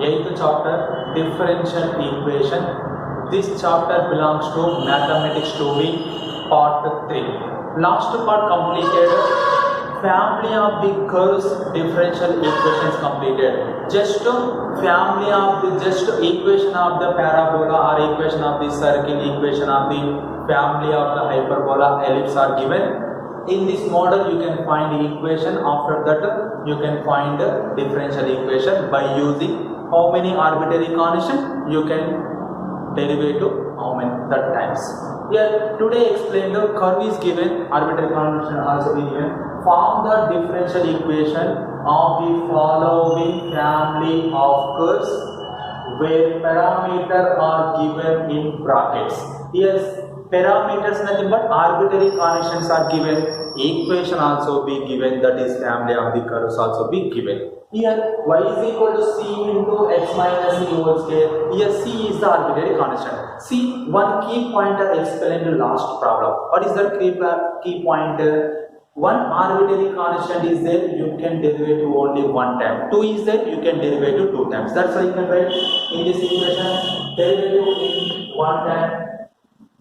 8th chapter differential equation. This chapter belongs to mathematics 2B part 3. Last part completed family of the curves differential equations completed. Just family of the equation of the parabola or equation of the circle, equation of the family of the hyperbola, ellipse are given. In this model you can find the equation. After that you can find the differential equation by using how many arbitrary constant you can derivative how many that times. Here today explain the curve is given, arbitrary constant also is given. Form the differential equation of the following family of curves where parameters are given in brackets. Yes, parameters nothing but arbitrary constants are given, equation also be given, that is family of the curves also be given. Here y is equal to c into x minus c whole square. Here c is the arbitrary constant. See, one key pointer explained the last problem. What is that key pointer? One arbitrary constant is there, you can derive to only one time. 2 is there, you can derive to 2 times. That's why you can write in this equation derivative in one time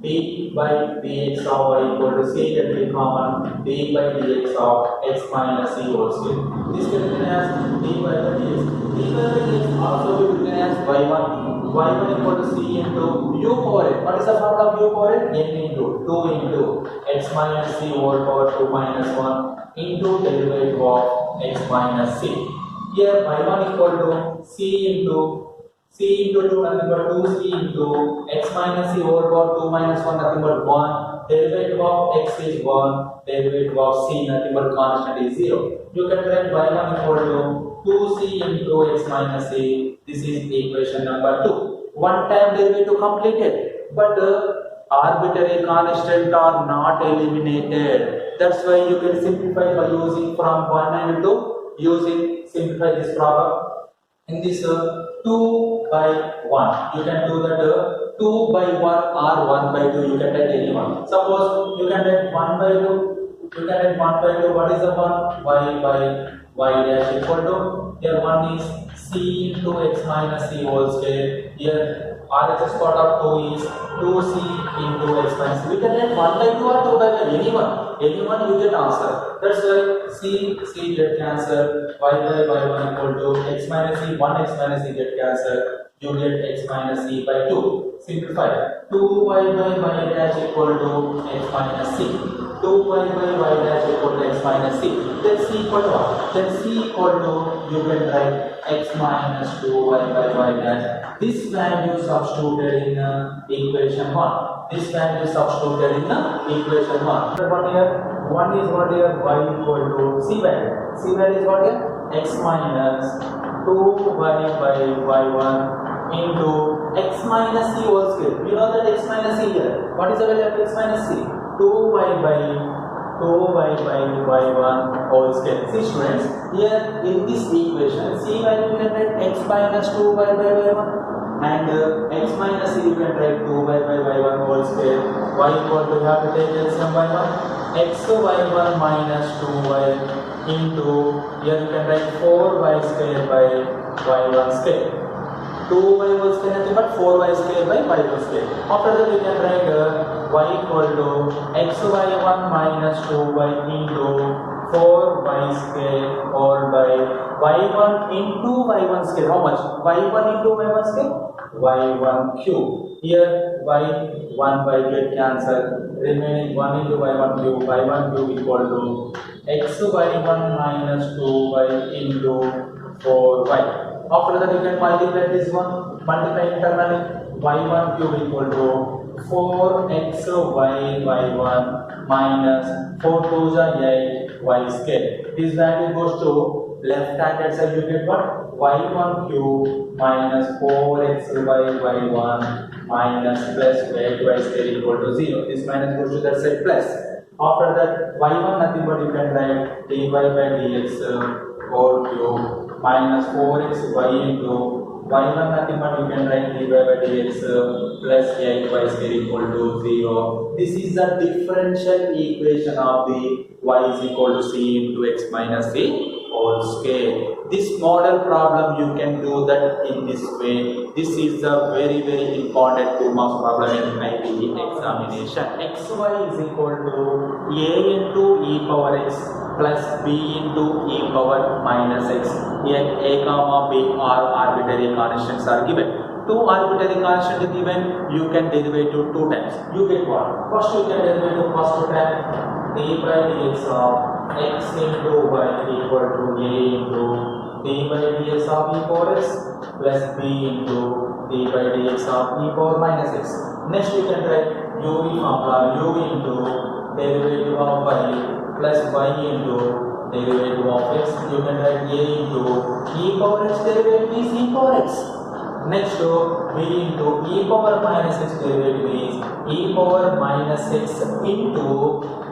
d by dx of y equal to c, that will be common, d by dx of x minus c whole square. This can be written as d by dx. d by dx also be written as y1 equal to c into u power n. What is the formula of u power n? N into 2 into x minus c whole power 2 minus 1 into derivative of x minus c. Here y1 equal to c into 2 nothing but 2c into x minus c whole power 2 minus 1 nothing but 1. Derivative of x is 1. Derivative of c nothing but constant is 0. You can write y1 equal to 2c into x minus c. This is equation number 2. One time derivative completed, but arbitrary constant are not eliminated. That's why you can simplify by using from 1 and 2. Simplify this problem. In this 2 by 1, you can do that 2 by 1 or 1 by 2, you can take any one. Suppose you can take 1 by 2, you can take 1 by 2, what is the one? Y by y dash equal to, here 1 is c into x minus c whole square. Here RHS part of 2 is 2c into x minus c. We can take 1 by 2 or 2 by 1, anyone you get answer. That's why c get cancel, y by y1 equal to x minus c, 1 x minus c get cancel, you get x minus c by 2. Simplify, 2y by y dash equal to x minus c. 2y by y dash equal to x minus c. Then c equal to what? Then c equal to, you can write x minus 2y by y dash. This value substituted in equation 1. This value substituted in equation 1. What here? 1 is what here? Y equal to c value. C value is what here? X minus 2y by y1 into x minus c whole square. You know that x minus c here. What is the value of x minus c? 2y by y1 whole square. See students, here in this equation, c value you can write x minus 2y by y1 and x minus c you can write 2y by y1 whole square. Y equal to, you have to take LCM by 1, x y1 minus 2y into, here you can write 4y square by y1 square. 2y whole square nothing but 4y square by y1 square. After that you can write y equal to xy1 minus 2y into 4y square all by y1 into y1 square. How much? y1 into y1 square? y1 cube. Here y1 by get cancelled, remaining 1 into y1 cube. y1 cube equal to xy1 minus 2y into 4y. After that you can multiply this one, multiply internally, y1 cube equal to 4xy y1 minus 4 2 8 y square. This value goes to left hand side, you get what? y1 cube minus 4xy y1 minus plus 8y square equal to 0. This minus goes to that side plus. After that y1 nothing but you can write dy by dx whole cube minus 4xy into y1 nothing but you can write dy by dx plus 8y square equal to 0. This is the differential equation of the y is equal to c into x minus c whole square. This model problem you can do do that in this way. This is the very important 2 marks problem in IPE examination. xy is equal to a into e power x plus b into e power minus x. Here a comma b are arbitrary constants are given. 2 arbitrary constants given, you can derivative 2 times. You get what? First you can derivative first time d by dx of x into y equal to a into d by dx of e power x plus b into d by dx of e power minus x. Next you can write uv formula u into derivative of y plus y into derivative of x. You can write a into e power x derivative is e power x. Next b into e power minus x derivative is e power minus x into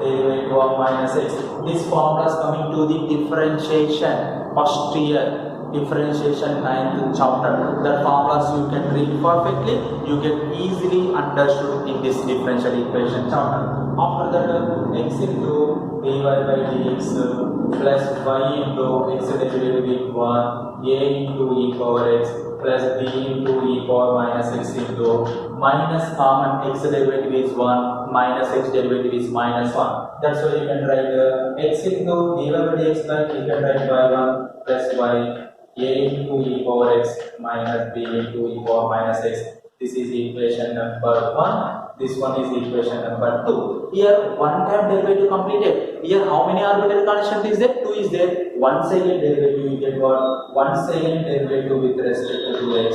derivative of minus x. This formula is coming to the differentiation first year, differentiation 9th chapter. The formulas you can read perfectly, you get easily understood in this differential equation chapter. After that x into dy by dx plus y into x derivative is 1 a into e power x plus b into e power minus x into minus common x derivative is 1 minus x derivative is minus 1. That's why you can write x into dy by dx like you can write y1 plus y a into e power x minus b into e power minus x. This is equation number 1. This one is equation number 2. Here one time derivative completed. Here how many arbitrary constant is there? 2 is there. 1 second derivative you get what? 1 second derivative with respect to x.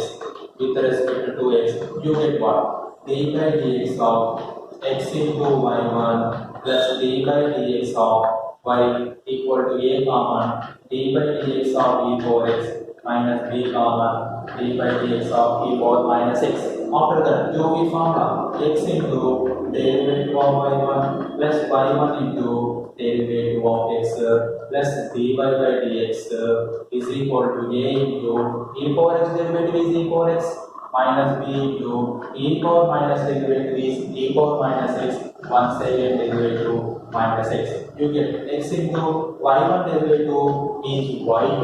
With respect to x you get what? d by dx of x into y1 plus d by dx of y equal to a common d by dx of e power x minus b common d by dx of e power minus x. After that, uv formula x into derivative of y1 plus y1 into derivative of x plus dy by dx is equal to a into e power x derivative is e power x minus b into e power minus derivative is e power minus x 1 second derivative minus x. You get x into y1 derivative is y2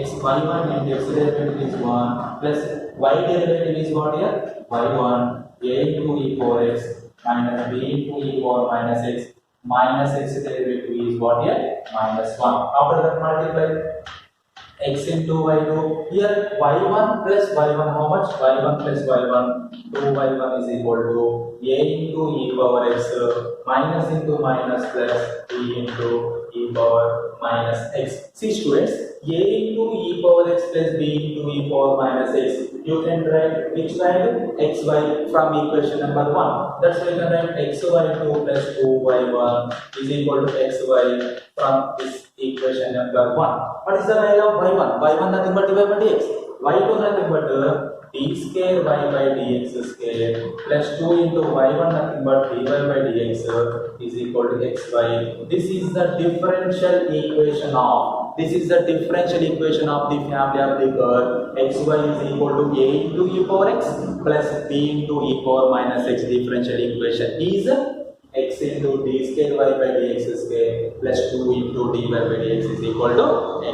x y1 into x derivative is 1 plus y derivative is what here? y1 a into e power x minus b into e power minus x derivative is what here? Minus 1. After that multiply x into y2. Here y1 plus y1 how much? y1 plus y1 2y1 is equal to a into e power x minus into minus plus b into e power minus x. See students, a into e power x plus b into e power minus x. You can write which value? xy from equation number 1. That's why you can write xy2 plus 2y1 is equal to xy from this equation number 1. What is the value of y1? y1 nothing but dy by dx. y2 nothing but d square y by dx square plus 2 into y1 nothing but dy by dx is equal to xy. This is the differential equation of the family of the curve xy is equal to a into e power x plus b into e power minus x. Differential equation is x into d square y by dx square plus 2 into dy by dx is equal to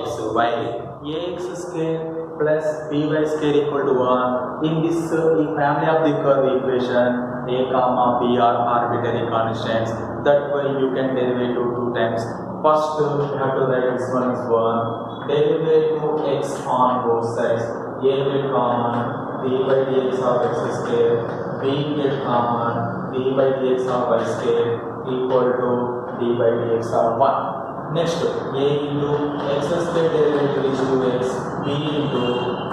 xy. Ax square plus by square equal to 1. In this family of the curve equation, a comma b are arbitrary constants. That way you can derivative 2 times. First you have to write this one is 1. Derivative x on both sides. A get common d by dx of x square. B get common d by dx of y square equal to d by dx of 1. Next, a into x square derivative is 2x, b into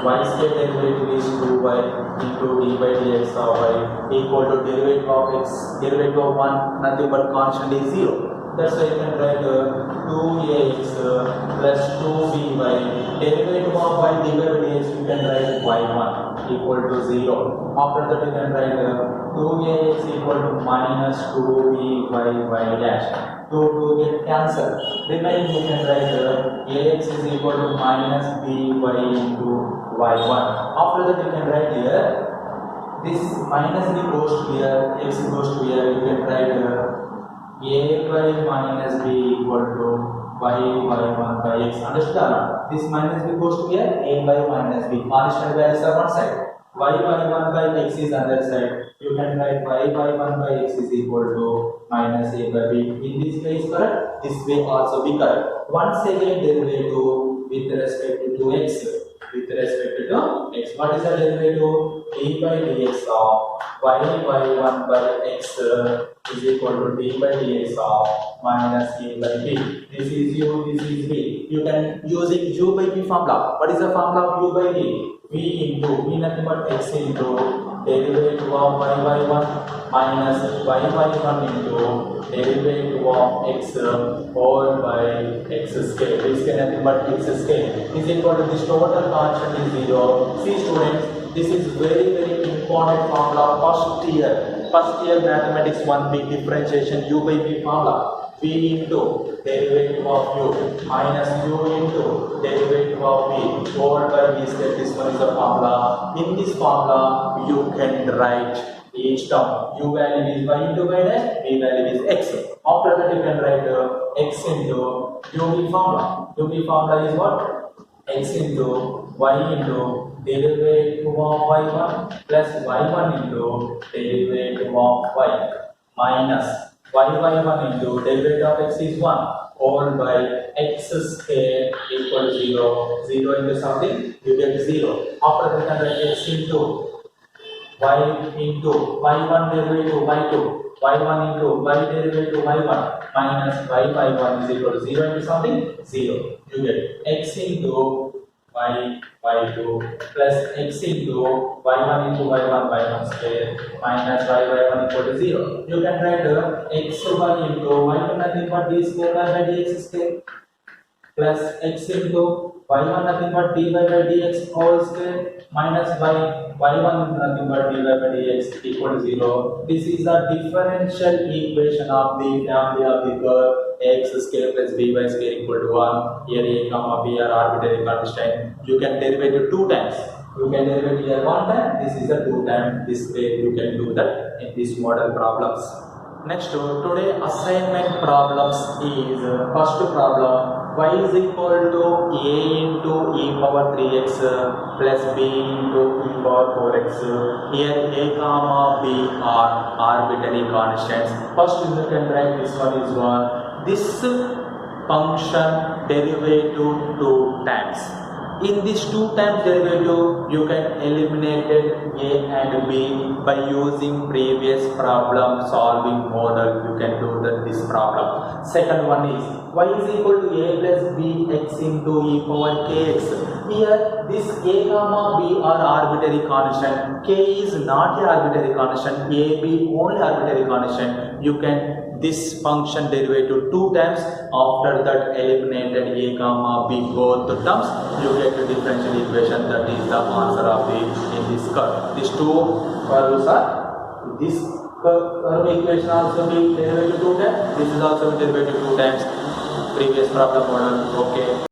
y square derivative is 2y into d by dx of y equal to derivative of x, derivative of 1, nothing but constant is 0. That's why you can write 2ax plus 2by, derivative of y d by dx you can write y1 equal to 0. After that you can write 2ax equal to minus 2by dash. 2 get cancelled. Remaining you can write ax is equal to minus by into y1. After that you can write here this minus b goes to here, x goes to here. You can write a by minus b equal to y1 by x. Understand? this minus b goes to here, a by minus b. Constant values are one side. Y by 1 by x is other side. You can write y by 1 by x is equal to minus a by b. In this way is correct. This way also be correct. Once again derivative with respect to x. With respect to x. What is the derivative? d by dx of y by 1 by x is equal to d by dx of minus a by b. This is u, this is b. You can using u by b formula. What is the formula of u by b? V into v nothing but x into derivative of y by 1 minus y by 1 into derivative of x whole by x square. This is nothing but x square is equal to this total constant is 0. See students, this is very important formula first year. First year mathematics 1b differentiation u by b formula. V into derivative of u minus u into derivative of v whole by v square. This one is the formula. In this formula, you can write each term. U value is y into y dash, v value is x. After that, you can write x into uv formula. Uv formula is what? X into y into derivative of y1 plus y1 into derivative of y minus y by 1 into derivative of x is 1 whole by x square equal to 0. 0 into something, you get 0. After that, you can write x into y into y1 derivative y2, y1 into y derivative y1 minus y by 1 is equal to 0 into something, 0. You get x into y by 2 plus x into y1 into y1 by 1 square minus y by 1 equal to 0. You can write x1 into y2 nothing but d square by dx square plus x into y1 nothing but dy by dx whole square minus y1 nothing but dy by dx equal to 0. This is the differential equation of the family of the curve x square plus by square equal to 1. Here a comma b are arbitrary constant. You can derive it 2 times. You can derive it here 1 time. This is the 2 time. This way you can do that in these model problems. Next, today assignment problems is first problem. Y is equal to a into e power 3x plus b into e power 4x. Here a comma b are arbitrary constants. First you can write this one is 1. This function derivative 2 times. In this 2 times derivative, you can eliminate a and b by using previous problem solving model. You can do this problem. Second one is y is equal to a plus b x into e power kx. Here this a comma b are arbitrary constant. K is not an arbitrary constant. A b only arbitrary constant. You can this function derivative 2 times. After that eliminated a comma b both the terms, you get the differential equation. That is the answer of the in this curve. These 2 curves are this curve equation also be derivative 2 times. This is also derivative 2 times. Previous problem model. Okay.